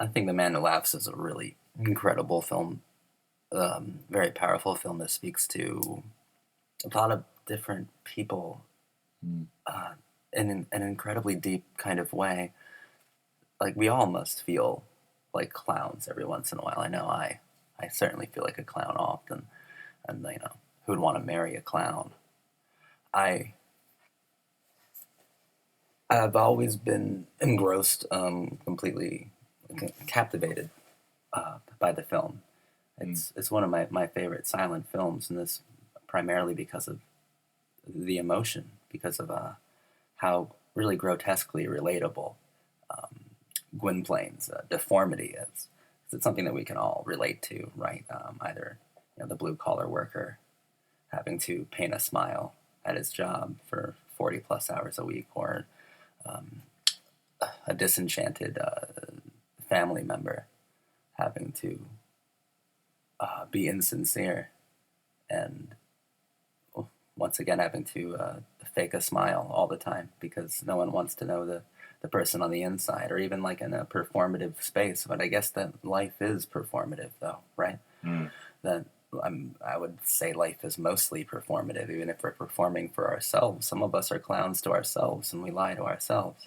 I think The Man Who Laughs is a really incredible film, very powerful film that speaks to a lot of different people Mm. uh, in an incredibly deep kind of way. Like we all must feel like clowns every once in a while. I know I certainly feel like a clown often, and who would want to marry a clown? I I've always been engrossed, completely captivated by the film. Mm. It's one of my favorite silent films, and this primarily because of the emotion, because of how really grotesquely relatable Gwynplaine's deformity is. It's something that we can all relate to, right? Either the blue collar worker having to paint a smile at his job for 40 plus hours a week, or um, a disenchanted family member having to be insincere and once again having to fake a smile all the time because no one wants to know the person on the inside, or even like in a performative space. But I guess that life is performative, though, right? Mm. That I would say life is mostly performative, even if we're performing for ourselves. Some of us are clowns to ourselves, and we lie to ourselves.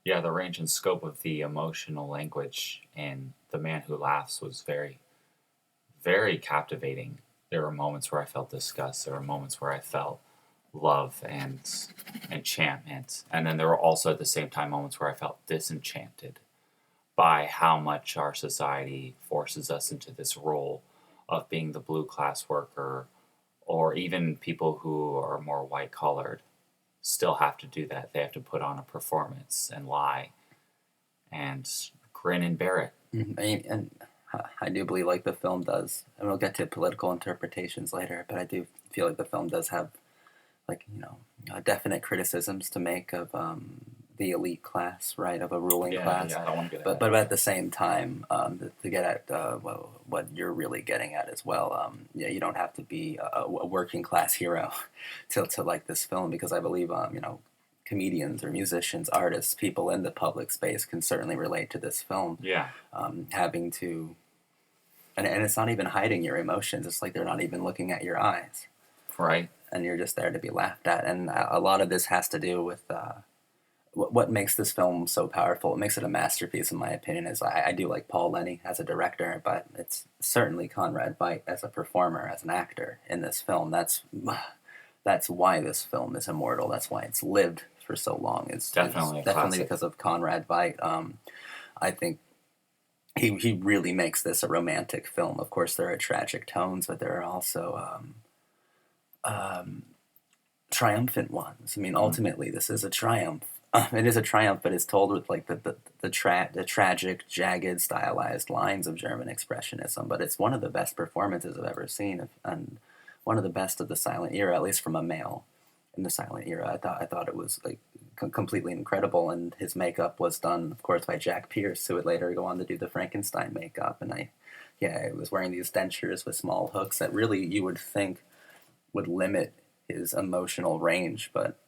Yeah, the range and scope of the emotional language in The Man Who Laughs was very, very captivating. There were moments where I felt disgust. There were moments where I felt love and enchantment. And then there were also at the same time moments where I felt disenchanted by how much our society forces us into this role of being the blue class worker, or even people who are more white collared still have to do that. They have to put on a performance and lie and grin and bear it. And I do believe like the film does, and we'll get to political interpretations later, but I do feel like the film does have like definite criticisms to make of the elite class, right, of a ruling Yeah, class. yeah, I don't want to get But ahead. at the same time, to get at what you're really getting at as well, yeah, you don't have to be a working class hero to like this film, because I believe comedians or musicians, artists, people in the public space can certainly relate to this film, Yeah, having to, and it's not even hiding your emotions. It's like they're not even looking at your eyes, right. and you're just there to be laughed at. And a lot of this has to do with what makes this film so powerful. What makes it a masterpiece, in my opinion, is I do like Paul Lenny as a director, but it's certainly Conrad Veidt as a performer, as an actor in this film. That's why this film is immortal. That's why it's lived for so long. Is Definitely a definitely classic. because of Conrad Veidt. I think he really makes this a romantic film. Of course, there are tragic tones, but there are also triumphant ones. I mean, Mm. ultimately, this is a triumph. It is a triumph, but it's told with like the tragic, jagged, stylized lines of German expressionism. But it's one of the best performances I've ever seen, and one of the best of the silent era, at least from a male in the silent era. I thought it was like completely incredible, and his makeup was done, of course, by Jack Pierce, who would later go on to do the Frankenstein makeup. And yeah, he was wearing these dentures with small hooks that really you would think would limit his emotional range, but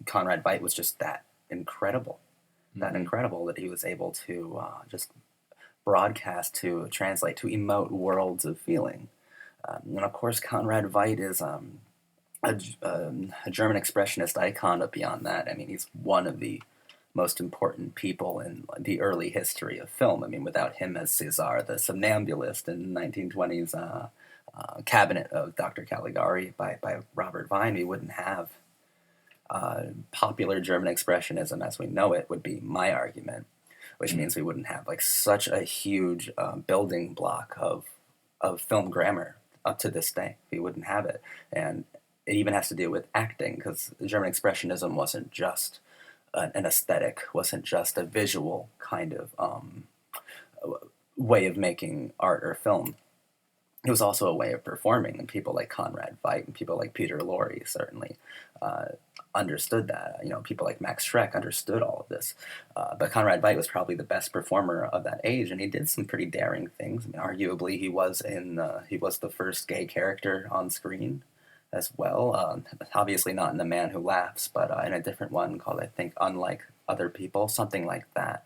Conrad Veidt was just that Hmm. incredible that he was able to just broadcast, to translate, to emote worlds of feeling. And of course, Conrad Veidt is a German expressionist icon, but beyond that, I mean, he's one of the most important people in the early history of film. I mean, without him as Cesar, the somnambulist in 1920s Cabinet of Dr. Caligari by Robert Vine, we wouldn't have popular German expressionism as we know it, would be my argument, which Mm. means we wouldn't have like such a huge building block of film grammar up to this day. We wouldn't have it, and it even has to do with acting, because German expressionism wasn't just an aesthetic, wasn't just a visual kind of way of making art or film. It was also a way of performing, and people like Conrad Veidt and people like Peter Lorre certainly uh, understood that. People like Max Schreck understood all of this. But Conrad Veidt was probably the best performer of that age, and he did some pretty daring things. I mean, arguably, he was the first gay character on screen. as well. Obviously not in The Man Who Laughs, but in a different one called, I think, Unlike Other People, something like that.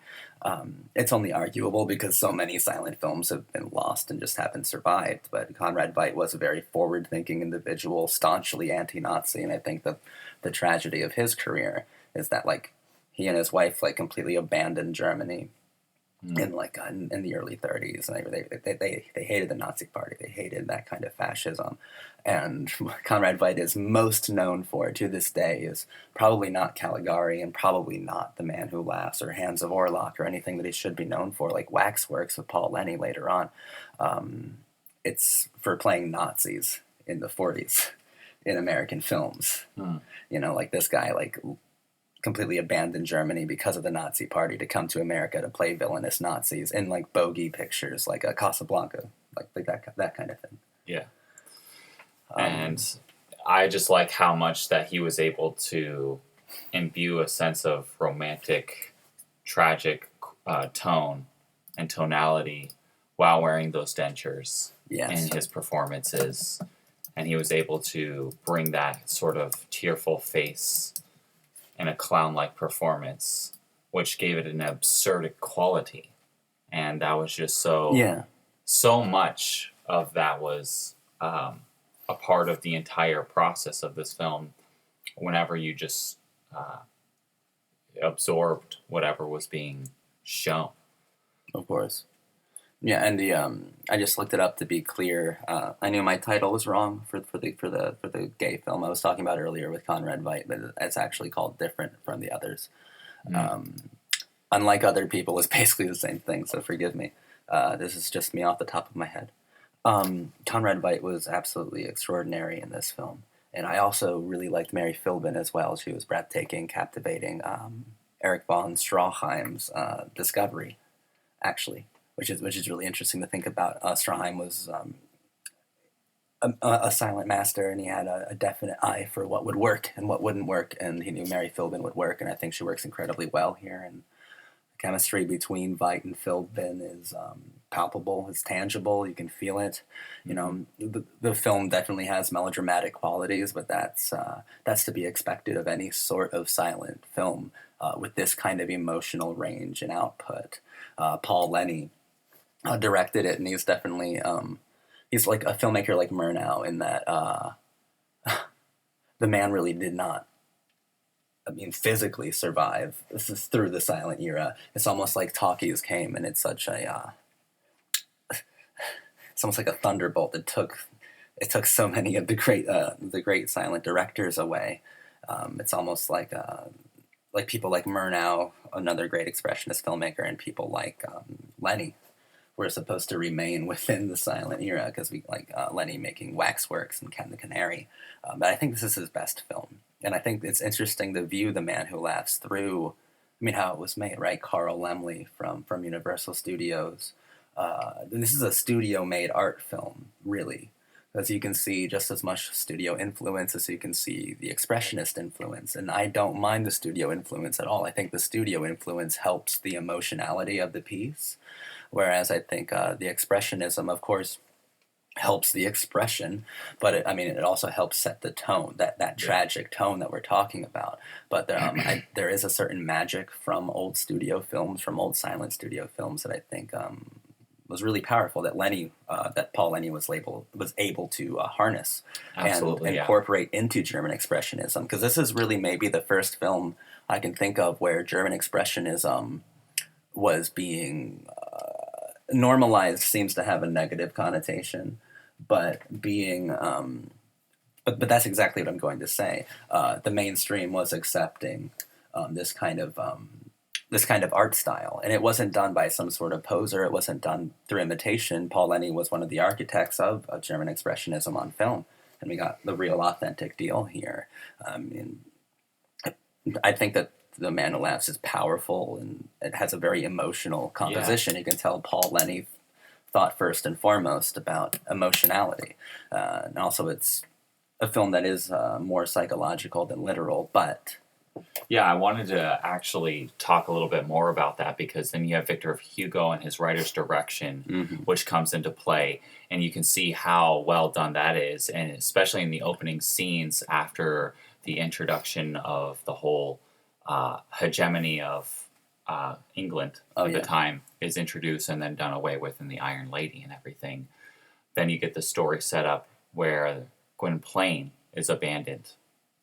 It's only arguable because so many silent films have been lost and just haven't survived. But Conrad Veidt was a very forward-thinking individual, staunchly anti-Nazi, and I think the tragedy of his career is that like he and his wife like completely abandoned Germany in like in the early 30s, and they hated the Nazi Party. They hated that kind of fascism, and Conrad Veidt is most known for to this day is probably not Caligari and probably not The Man Who Laughs or Hands of Orlok or anything that he should be known for, like Waxworks with Paul Lenny later on. It's for playing Nazis in the 40s in American films. You know, like this guy like completely abandoned Germany because of the Nazi Party to come to America to play villainous Nazis in like bogey pictures, like a Casablanca, like that kind of thing. Yeah. And I just like how much that he was able to imbue a sense of romantic, tragic tone and tonality while wearing those dentures in his performances. And he was able to bring that sort of tearful face in a clown-like performance, which gave it an absurd quality. And that was just so much of that was a part of the entire process of this film whenever you just absorbed whatever was being shown. Of course. Yeah, and the I just looked it up to be clear. I knew my title was wrong for the gay film I was talking about earlier with Conrad Veidt, but it's actually called different from the others. Unlike Other People is basically the same thing, so forgive me. This is just me off the top of my head. Conrad Veidt was absolutely extraordinary in this film, and I also really liked Mary Philbin as well. She was breathtaking, captivating. Erich von Stroheim's Discovery, actually. Which is really interesting to think about. Stroheim was a silent master, and he had a definite eye for what would work and what wouldn't work, and he knew Mary Philbin would work, and I think she works incredibly well here. And the chemistry between Veidt and Philbin is palpable, it's tangible, you can feel it. You know, the film definitely has melodramatic qualities, but that's to be expected of any sort of silent film with this kind of emotional range and output. Paul Lenny directed it, and he's definitely he's like a filmmaker like Murnau in that the man really did not, I mean, physically survive. This is through the silent era. It's almost like talkies came, and it's such a it's almost like a thunderbolt that took so many of the great silent directors away. It's almost like people like Murnau, another great expressionist filmmaker, and people like Lenny were supposed to remain within the silent era, because we like Lenny making Waxworks and Ken the Canary. But I think this is his best film. And I think it's interesting to view The Man Who Laughs through, I mean, how it was made, right? Carl Laemmle from Universal Studios. This is a studio-made art film, really. As you can see, just as much studio influence as you can see the expressionist influence. And I don't mind the studio influence at all. I think the studio influence helps the emotionality of the piece. Whereas I think the expressionism, of course, helps the expression, but it also helps set the tone, that tragic tone that we're talking about. But there is a certain magic from old studio films, from old silent studio films, that I think was really powerful, that Paul Lenny was able to harness and incorporate into German expressionism. Because this is really maybe the first film I can think of where German expressionism was being normalized. Seems to have a negative connotation, but being but that's exactly what I'm going to say. The mainstream was accepting this kind of art style, and it wasn't done by some sort of poser. It wasn't done through imitation. Paul Lenny was one of the architects of German expressionism on film, and we got the real authentic deal here. I think that The Man Who Laughs is powerful, and it has a very emotional composition. You can tell Paul Lenny thought first and foremost about emotionality. And also it's a film that is more psychological than literal, but Yeah, I wanted to actually talk a little bit more about that because then you have Victor Hugo and his writer's direction, Hmm. which comes into play, and you can see how well done that is, and especially in the opening scenes after the introduction of the whole hegemony of England Oh at the yeah. time is introduced and then done away with in the Iron Lady and everything. Then you get the story set up where Gwynplaine is abandoned.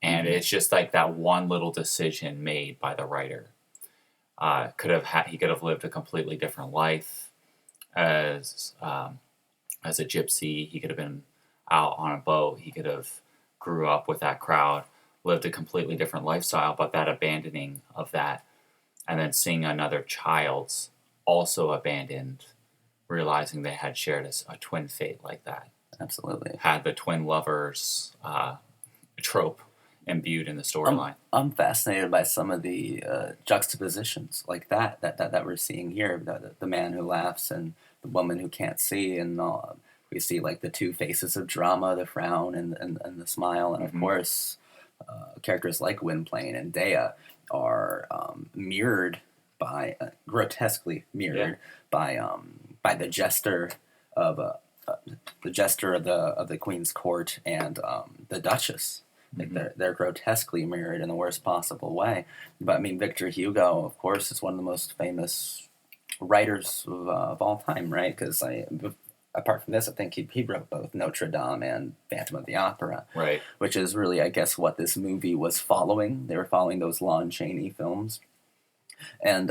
And Hmm. it's just like that one little decision made by the writer. He could have lived a completely different life as a gypsy. He could have been out on a boat. He could have grew up with that crowd, lived a completely different lifestyle. But that abandoning of that, and then seeing another child's also abandoned, realizing they had shared a twin fate like that, Absolutely. had the twin lovers trope imbued in the I'm storyline. I'm fascinated by some of the juxtapositions like that we're seeing here. The man who laughs and the woman who can't see, and we see like the two faces of drama: the frown and the smile. And of Hmm. course, characters like Gwynplaine and Dea are mirrored by grotesquely Yeah. mirrored by of uh, uh, the jester of the Queen's court and the Duchess. Like Hmm. they're grotesquely mirrored in the worst possible way. But I mean, Victor Hugo, of course, is one of the most famous writers of all time, right? Because apart from this, I think he wrote both Notre Dame and Phantom of the Opera, Right. which is really, I guess, what this movie was following. They were following those Lon Chaney films, and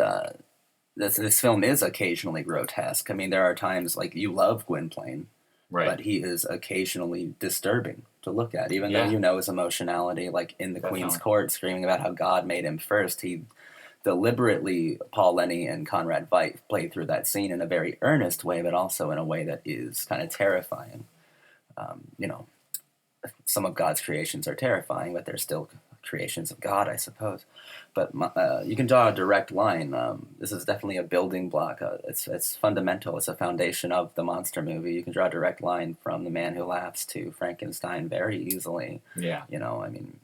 this film is occasionally grotesque. I mean, there are times like you love Gwynplaine, Right. but he is occasionally disturbing to look at. Even though Yeah. you know his emotionality, like in the Queen's Definitely. Court, screaming about how God made him first, he deliberately, Paul Lenny and Conrad Veidt played through that scene in a very earnest way, but also in a way that is kind of terrifying. You know, some of God's creations are terrifying, but they're still creations of God, I suppose. But you can draw a direct line. This is definitely a building block. It's fundamental. It's a foundation of the monster movie. You can draw a direct line from The Man Who Laughs to Frankenstein very easily. Yeah. You know, I mean,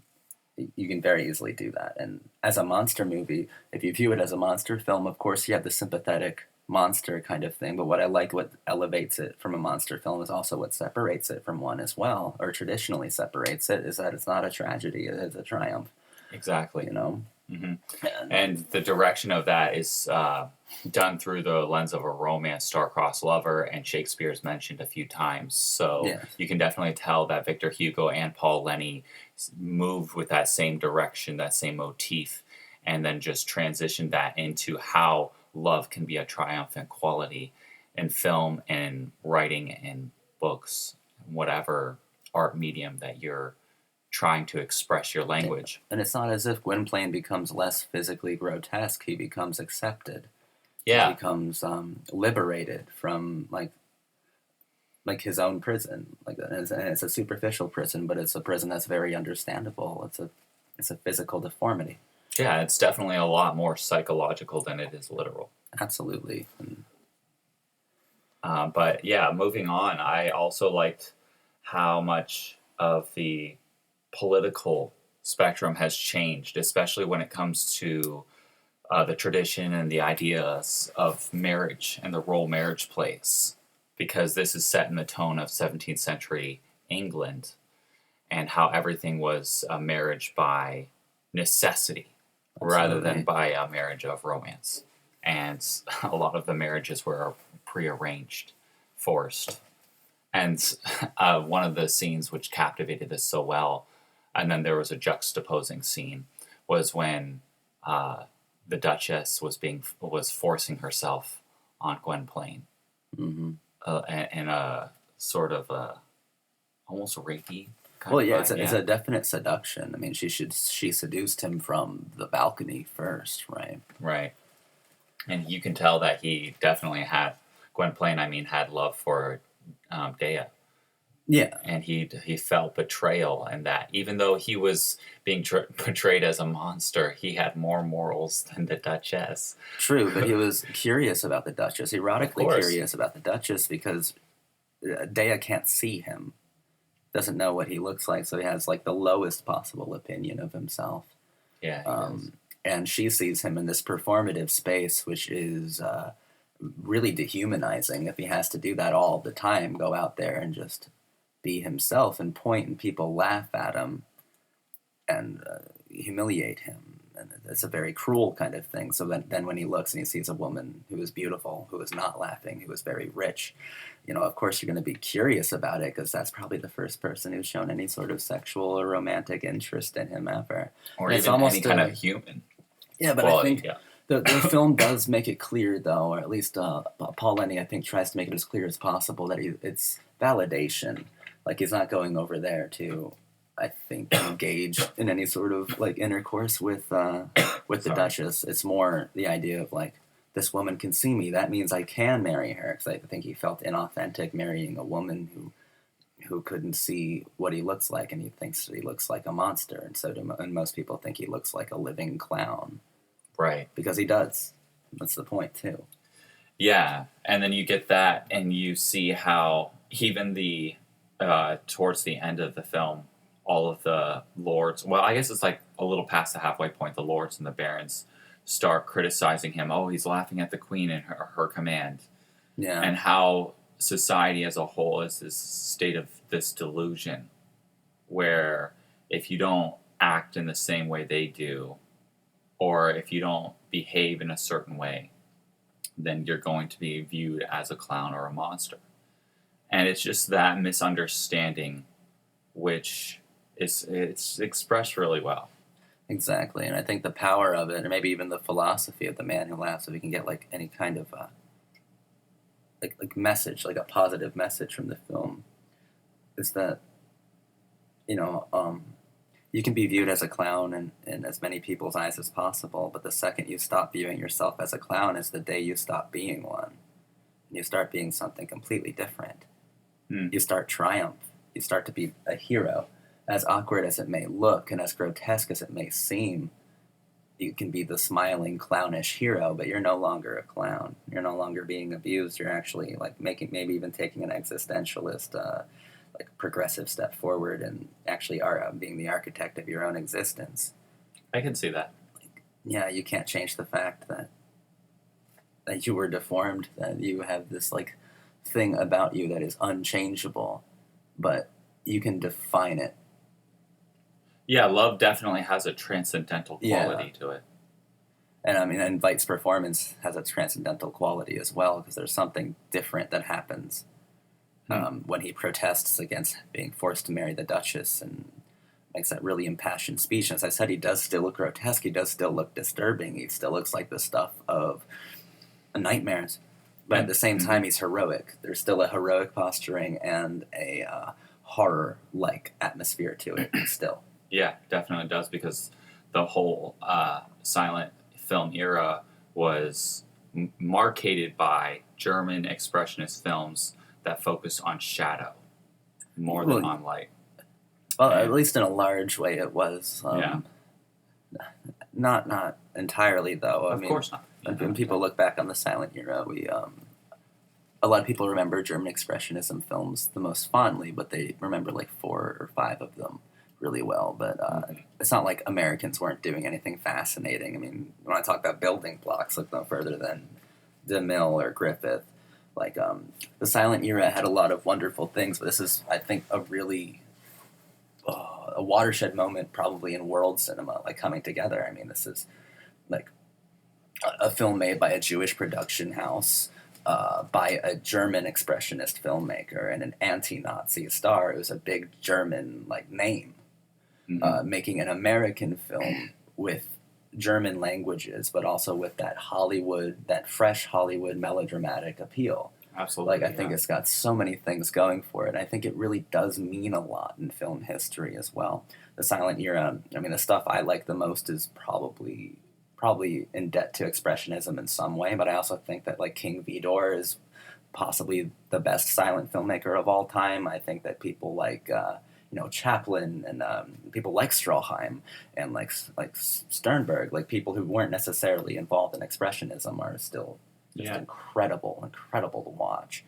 you can very easily do that. And as a monster movie, if you view it as a monster film, of course you have the sympathetic monster kind of thing. But what I like, what elevates it from a monster film, is also what separates it from one as well, or traditionally separates it, is that it's not a tragedy; it is a triumph. Exactly. You know, Hmm. and And the direction of that is done through the lens of a romance, star-crossed lover, and Shakespeare's mentioned a few times. So yeah, you can definitely tell that Victor Hugo and Paul Lenny moved with that same direction, that same motif, and then just transitioned that into how love can be a triumphant quality in film and writing and books, whatever art medium that you're trying to express your yeah. language. And it's not as if Gwynplaine becomes less physically grotesque; he becomes accepted. He Yeah. becomes liberated from like his own prison. Like it's a superficial prison, but it's a prison that's very understandable. It's a physical deformity. Yeah, it's definitely a lot more psychological than it is literal. Absolutely. And, But yeah, moving on, I also liked how much of the political spectrum has changed, especially when it comes to the tradition and the ideas of marriage and the role marriage plays. Because this is set in the tone of 17th century England and how everything was a marriage by necessity rather than absolutely. by a marriage of romance. And a lot of the marriages were prearranged, forced. And one of the scenes which captivated us so well, and then there was a juxtaposing scene, was when uh, the Duchess was forcing herself on Gwynplaine Hmm. in a sort of almost rapey kind Well, of yeah, vibe. it's Yeah, a definite seduction. I mean, she seduced him from the balcony first, right? right. And you can tell that he definitely had Gwynplaine. I mean, had love for Dea, Yeah, and he felt betrayal, and that even though he was being portrayed as a monster, he had more morals than the Duchess. true. But he was curious about the Duchess, Of erotically course, curious about the Duchess, because Dea can't see him, doesn't know what he looks like, so he has like the lowest possible opinion of himself. Yeah, he is. And she sees him in this performative space, which is really dehumanizing if he has to do that all the time, go out there and just be himself and point and people laugh at him and humiliate him. And it's a very cruel kind of thing. So then when he looks and he sees a woman who is beautiful, who is not laughing, who is very rich, of course you're going to be curious about it because that's probably the first person who's shown any sort of sexual or romantic interest in him ever. Or And even any kind of human yeah, but quality. I think the film does make it clear, though, or at least Paul Lenny, I think, tries to make it as clear as possible that it's validation. Like, he's not going over there to, I think, engage in any sort of, like, intercourse with the Duchess. It's more the idea of, like, this woman can see me. That means I can marry her. Because I think he felt inauthentic marrying a woman who couldn't see what he looks like, and he thinks that he looks like a monster. And most people think he looks like a living clown. Right. Because he does. That's the point, too. Yeah, and then you get that, and you see how even towards the end of the film, all of the lords, well, I guess it's like a little past the halfway point, the lords and the barons start criticizing him. Oh, he's laughing at the queen and her command. Yeah. And how society as a whole is this state of this delusion where if you don't act in the same way they do, or if you don't behave in a certain way, then you're going to be viewed as a clown or a monster. And it's just that misunderstanding, which it's expressed really well. Exactly. And I think the power of it, or maybe even the philosophy of the man who laughs, if you can get like any kind of like message, like a positive message from the film, is that you can be viewed as a clown in as many people's eyes as possible, but the second you stop viewing yourself as a clown is the day you stop being one. And you start being something completely different. You start triumph. You start to be a hero. As awkward as it may look and as grotesque as it may seem, you can be the smiling, clownish hero, but you're no longer a clown. You're no longer being abused. You're actually like maybe even taking an existentialist like progressive step forward and actually are being the architect of your own existence. I can see that. Yeah, you can't change the fact that you were deformed, that you have this like thing about you that is unchangeable, but you can define it. Yeah, love definitely has a transcendental quality to it. And I mean, and Veidt's performance has a transcendental quality as well, because there's something different that happens when he protests against being forced to marry the Duchess and makes that really impassioned speech. And as I said, he does still look grotesque. He does still look disturbing. He still looks like the stuff of nightmares. But at the same time, he's heroic. There's still a heroic posturing and a horror-like atmosphere to it still. Yeah, definitely does, because the whole silent film era was marketed by German expressionist films that focus on shadow more than on light. Well, at least in a large way it was. Not entirely, though. Of course not. When people look back on the silent era, a lot of people remember German expressionism films the most fondly, but they remember like 4 or 5 of them really well. But it's not like Americans weren't doing anything fascinating. I mean, when I talk about building blocks, look no further than DeMille or Griffith. Like, the silent era had a lot of wonderful things, but this is, I think, a really a watershed moment probably in world cinema, like, coming together. I mean, this is, like, a film made by a Jewish production house, by a German expressionist filmmaker and an anti-Nazi star. It was a big German, like, name. Making an American film with German languages, but also with that fresh Hollywood melodramatic appeal. Absolutely. Like, I think it's got so many things going for it. I think it really does mean a lot in film history as well. The silent era, I mean, the stuff I like the most is probably in debt to expressionism in some way, but I also think that, like, King Vidor is possibly the best silent filmmaker of all time. I think that people like Chaplin and people like Stroheim and like Sternberg, like people who weren't necessarily involved in expressionism, are still just incredible to watch,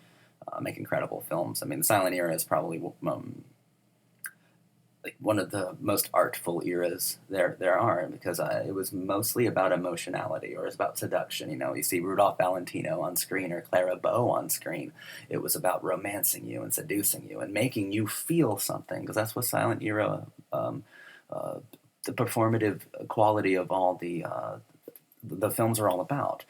make incredible films. I mean, the silent era is probably like one of the most artful eras there are, because it was mostly about emotionality, or it's about seduction. You know, you see Rudolph Valentino on screen or Clara Bow on screen. It was about romancing you and seducing you and making you feel something, because that's what silent era, uh, the performative quality of all the films are all about.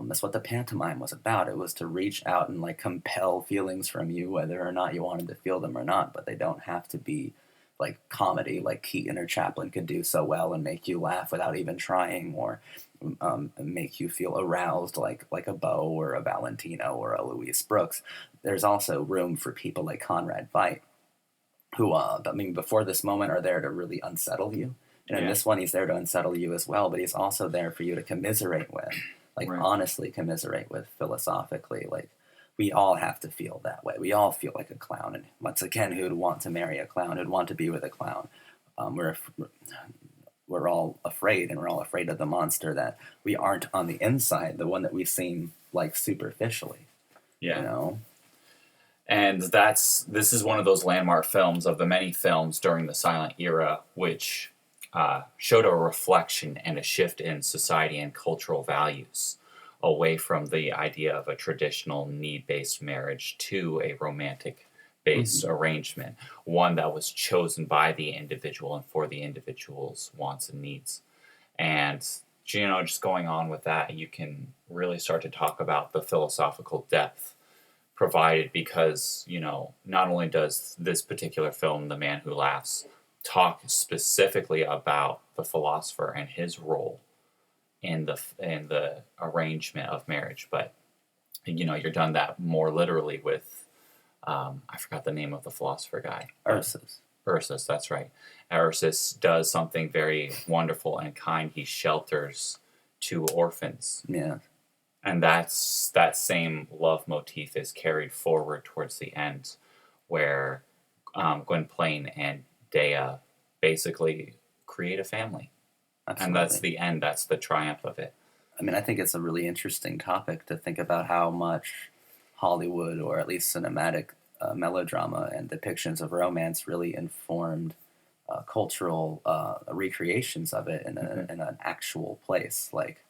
That's what the pantomime was about. It was to reach out and like compel feelings from you, whether or not you wanted to feel them or not. But they don't have to be like comedy, like Keaton or Chaplin could do so well and make you laugh without even trying, or make you feel aroused, like a Bow or a Valentino or a Louise Brooks. There's also room for people like Conrad Veidt, who, I mean, before this moment are there to really unsettle you. And in Yeah. this one, he's there to unsettle you as well, but he's also there for you to commiserate with, like Right. honestly commiserate with philosophically. Like, we all have to feel that way. We all feel like a clown. And once again, who'd want to marry a clown? Who'd want to be with a clown? We're all afraid, and we're all afraid of the monster that we aren't on the inside, the one that we seem like superficially, Yeah. you know? And this is one of those landmark films of the many films during the silent era which showed a reflection and a shift in society and cultural values away from the idea of a traditional need-based marriage to a romantic-based Mhm. arrangement, one that was chosen by the individual and for the individual's wants and needs. And just going on with that, you can really start to talk about the philosophical depth provided, because not only does this particular film, The Man Who Laughs, talk specifically about the philosopher and his role in the arrangement of marriage, but you're done that more literally with I forgot the name of the philosopher guy. Ursus. Ursus, that's right. Ursus does something very wonderful and kind. He shelters two orphans, Yeah. and that same love motif is carried forward towards the end, where Gwynplaine and Dea basically create a family, and that's Absolutely. the end. That's the triumph of it. I mean, I think it's a really interesting topic to think about how much Hollywood, or at least cinematic melodrama and depictions of romance, really informed cultural recreations of it Mhm. in an actual place. Like,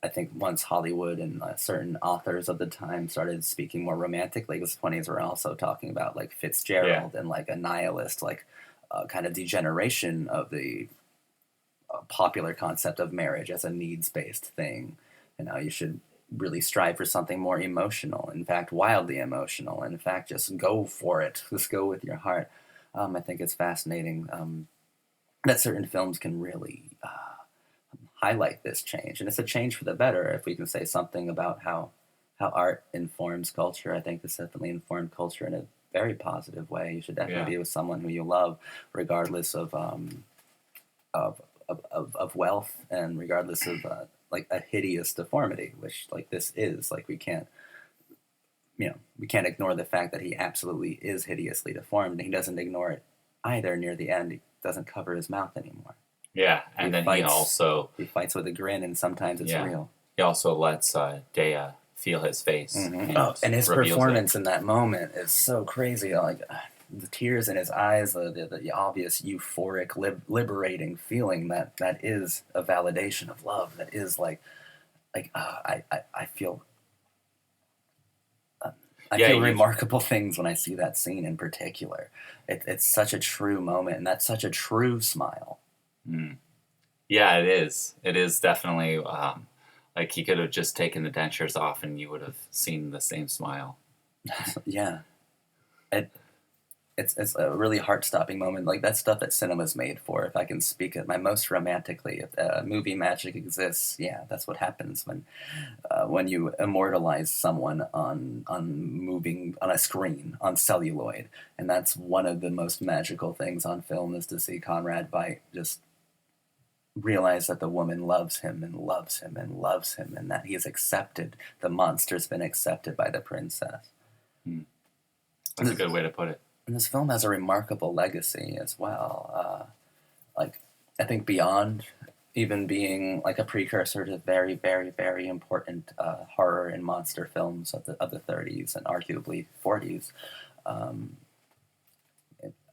I think once Hollywood and certain authors of the time started speaking more romantically, it was 20s were also talking about like Yeah, Fitzgerald and like a nihilist, like kind of degeneration of the popular concept of marriage as a needs-based thing. And how you should really strive for something more emotional, in fact wildly emotional, in fact just go for it, just go with your heart. I think it's fascinating that certain films can really highlight this change, and it's a change for the better. If we can say something about how art informs culture, I think this definitely informed culture in a very positive way. You should definitely yeah, be with someone who you love, regardless of of wealth, and regardless of like a hideous deformity, which like this is. Like, we can't ignore the fact that he absolutely is hideously deformed, and he doesn't ignore it either. Near the end, he doesn't cover his mouth anymore. yeah. He And then he fights. also, He fights with a grin, and sometimes it's yeah, real. he also lets Dea feel his face Oh, and and his reveals it. performance in that moment is so crazy. Like, the tears in his eyes, the obvious euphoric, liberating feeling that is a validation of love. That is I feel I Yeah, feel you. remarkable things when I see that scene in particular. It's such a true moment, and that's such a true smile. Mm. Yeah, it is. It is definitely like he could have just taken the dentures off, and you would have seen the same smile. Yeah, it, it's a really heart stopping moment. Like, that's stuff that cinema's made for. If I can speak it my most romantically, if movie magic exists, yeah, that's what happens when you immortalize someone on moving on a screen on celluloid. And that's one of the most magical things on film, is to see Conrad Veidt just realize that the woman loves him and loves him and loves him, and that he is accepted. The monster's been accepted by the princess. Mm. That's a This, good way to put it. and this film has a remarkable legacy as well. Like, I think beyond even being like a precursor to very, very, very important horror and monster films of the 30s and arguably 40s, um,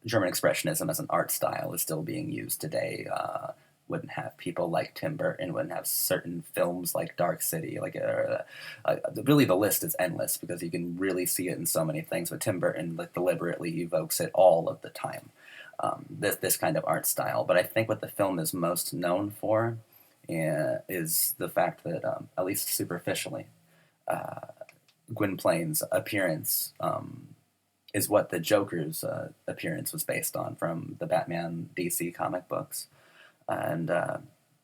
German Expressionism as an art style is still being used today. Wouldn't have people like Tim Burton, wouldn't have certain films like Dark City. Really, the list is endless because you can really see it in so many things. But Tim Burton deliberately evokes it all of the time. This kind of art style. But I think what the film is most known for is the fact that, at least superficially, Gwynplaine's appearance is what the Joker's appearance was based on from the Batman DC comic books. And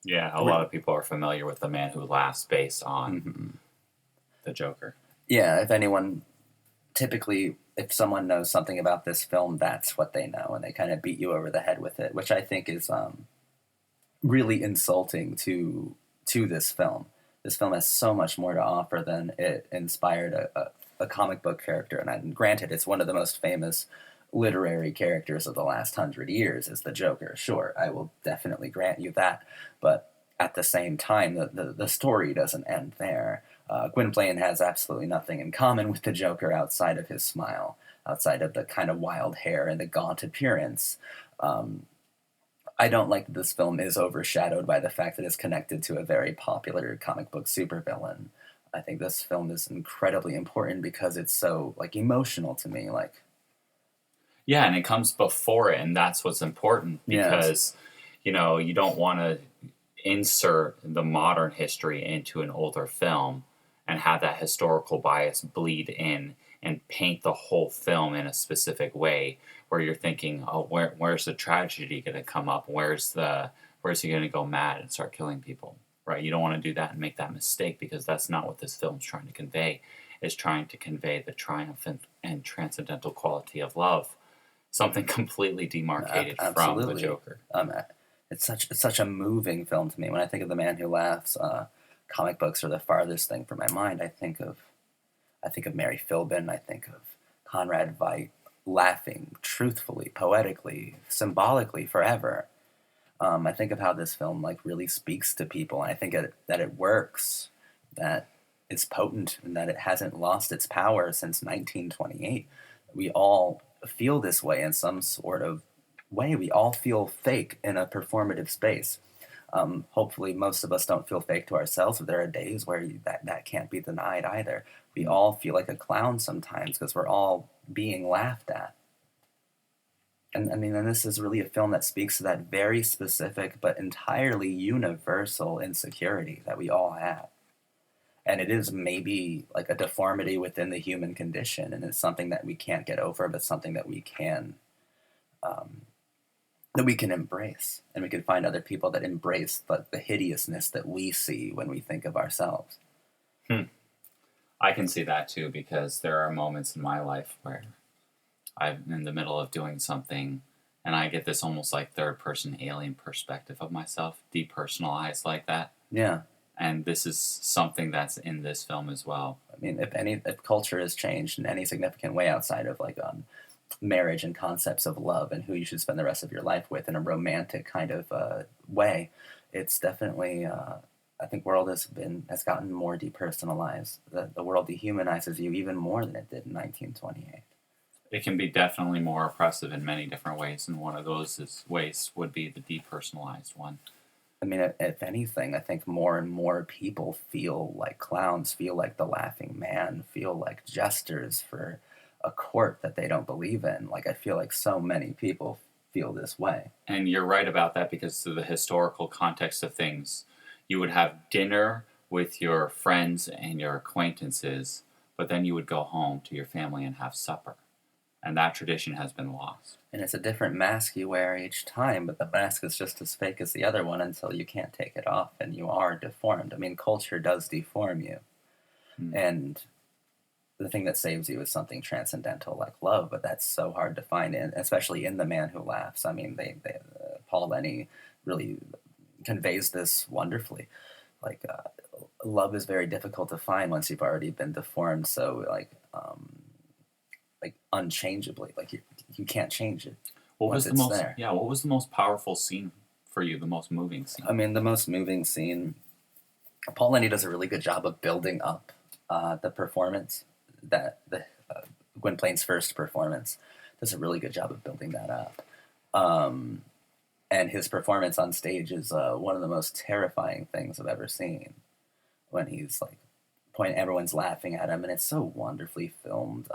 yeah, a lot of people are familiar with The Man Who Laughs based on the Joker. Yeah, typically, if someone knows something about this film, that's what they know, and they kind of beat you over the head with it, which I think is really insulting to this film. This film has so much more to offer than it inspired a comic book character. And granted, it's one of the most famous literary characters of the last 100 years is the Joker. Sure, I will definitely grant you that. But at the same time, the story doesn't end there. Gwynplaine has absolutely nothing in common with the Joker outside of his smile, outside of the kind of wild hair and the gaunt appearance. I don't like that this film is overshadowed by the fact that it's connected to a very popular comic book supervillain. I think this film is incredibly important because it's so emotional to me. Yeah, and it comes before it, and that's what's important because you don't want to insert the modern history into an older film and have that historical bias bleed in and paint the whole film in a specific way where you're thinking, oh, where's the tragedy going to come up? Where's he going to go mad and start killing people? Right? You don't want to do that and make that mistake because that's not what this film's trying to convey. It's trying to convey the triumphant and transcendental quality of love, something completely demarcated from the Joker. It's such a moving film to me. When I think of The Man Who Laughs, comic books are the farthest thing from my mind. I think of Mary Philbin. I think of Conrad Veidt laughing truthfully, poetically, symbolically forever. I think of how this film really speaks to people, and I think that it works, that it's potent, and that it hasn't lost its power since 1928. We all feel this way in some sort of way. We all feel fake in a performative space. Hopefully, most of us don't feel fake to ourselves, but there are days where that can't be denied either. We all feel like a clown sometimes because we're all being laughed at. And I mean, and this is really a film that speaks to that very specific but entirely universal insecurity that we all have. And it is maybe a deformity within the human condition, and it's something that we can't get over, but something that we can embrace, and we can find other people that embrace the hideousness that we see when we think of ourselves. I can see that too, because there are moments in my life where I'm in the middle of doing something and I get this almost third person alien perspective of myself, depersonalized like that. Yeah. And this is something that's in this film as well. I mean, if culture has changed in any significant way outside of marriage and concepts of love and who you should spend the rest of your life with in a romantic kind of way, it's definitely I think world has gotten more depersonalized. The world dehumanizes you even more than it did in 1928. It can be definitely more oppressive in many different ways, and one of those ways would be the depersonalized one. I mean, if anything, I think more and more people feel like clowns, feel like the laughing man, feel like jesters for a court that they don't believe in. I feel like so many people feel this way. And you're right about that because of the historical context of things. You would have dinner with your friends and your acquaintances, but then you would go home to your family and have supper. And that tradition has been lost. And it's a different mask you wear each time, but the mask is just as fake as the other one until you can't take it off and you are deformed. I mean, culture does deform you. And the thing that saves you is something transcendental like love, but that's so hard to find, especially in The Man Who Laughs. I mean, Paul Lenny really conveys this wonderfully. Love is very difficult to find once you've already been deformed so unchangeably. You can't change it. What was the most powerful scene for you, the most moving scene? I mean, the most moving scene, Paul Lenny does a really good job of building up the performance, Gwynplaine's first performance, does a really good job of building that up. Um, and his performance on stage is one of the most terrifying things I've ever seen. When he's like everyone's laughing at him, and it's so wonderfully filmed.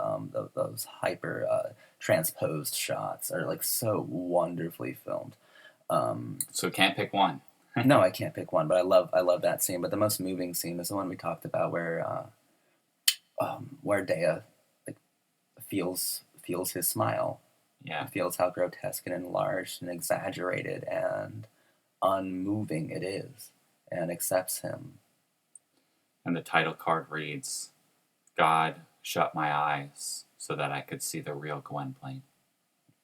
Those hyper transposed shots are like so wonderfully filmed. So can't pick one. No, I can't pick one, but I love that scene. But the most moving scene is the one we talked about, where Dea like feels his smile, Yeah. and feels how grotesque and enlarged and exaggerated and unmoving it is, and accepts him. And the title card reads, "God shut my eyes so that I could see the real Gwynplaine."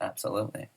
Absolutely.